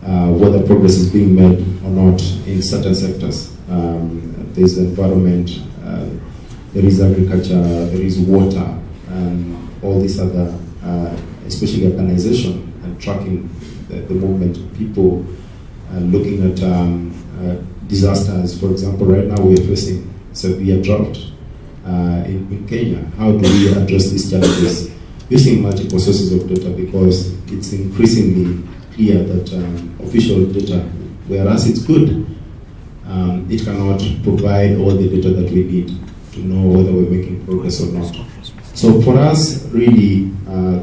whether progress is being made or not in certain sectors. There's environment, there is agriculture, there is water, all these other, especially urbanization and tracking the movement of people, looking at disasters. For example, right now we are facing severe drought in Kenya. How do we address these challenges? Using multiple sources of data, because it's increasingly clear that official data, whereas it's good, it cannot provide all the data that we need to know whether we're making progress or not. So for us, really,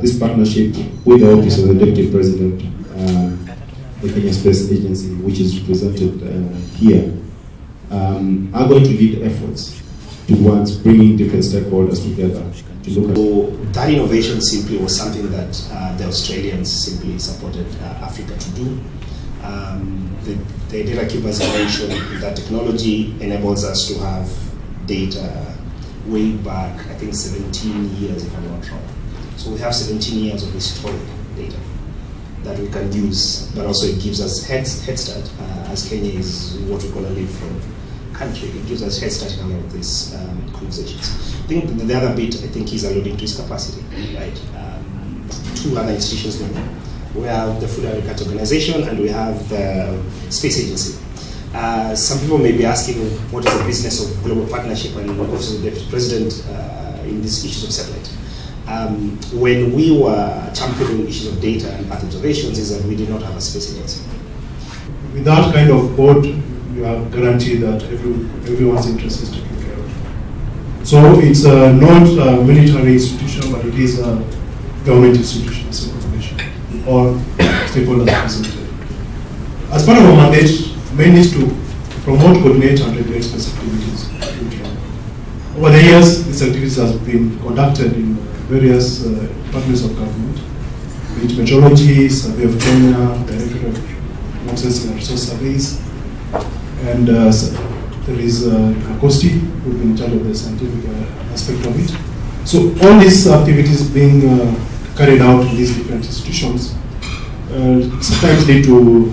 this partnership with the Office of the Deputy President, the Kenya Space Agency, which is represented here, are going to lead efforts towards bringing different stakeholders together to look at. So that innovation simply was something that the Australians simply supported Africa to do. The data keepers invention, that technology enables us to have data way back, I think 17 years if I'm not wrong. So we have 17 years of historic data that we can use, but also it gives us head start, as Kenya is what we call a leapfrog country. It gives us head start in all of these conversations. I think the other bit I think he's alluding to is capacity, right? Two other institutions now. We have the Food and Agriculture Organization and we have the Space Agency. Some people may be asking what is the business of global partnership and Office of the Deputy President in these issues of satellite. When we were championing issues of data and Earth observations, is that we did not have a space agency. With that kind of board, you are guaranteed that everyone's interest is taken care of. So it's not a military institution, but it is a government institution, or stakeholders represented. As part of our mandate, main is to promote, coordinate, and regulate space activities in Kenya. Over the years, these activities have been conducted in various departments of government, be it meteorology, Survey of Kenya, Directorate of Nonsense and Resource Surveys, and there is Akosti, who has been in charge of the scientific aspect of it. So all these activities being carried out in these different institutions sometimes lead to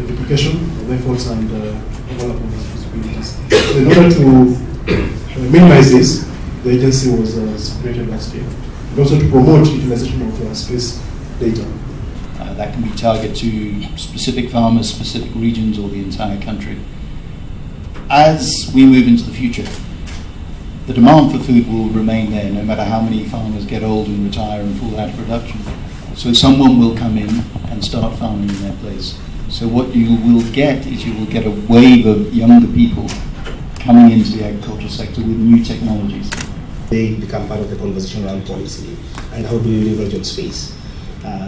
duplication of efforts and overlap of responsibilities. So in order to minimize this, the agency was separated last year, and also to promote utilization of space data. That can be targeted to specific farmers, specific regions, or the entire country. As we move into the future, the demand for food will remain there no matter how many farmers get old and retire and fall out of production. So someone will come in and start farming in their place. So what you will get is you will get a wave of younger people coming into the agricultural sector with new technologies. They become part of the conversation around policy and how do we leverage on space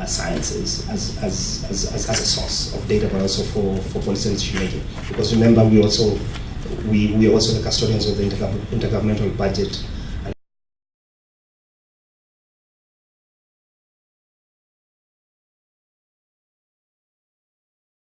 sciences as a source of data, but also for policy and decision making. Because remember, we are also the custodians of the intergovernmental budget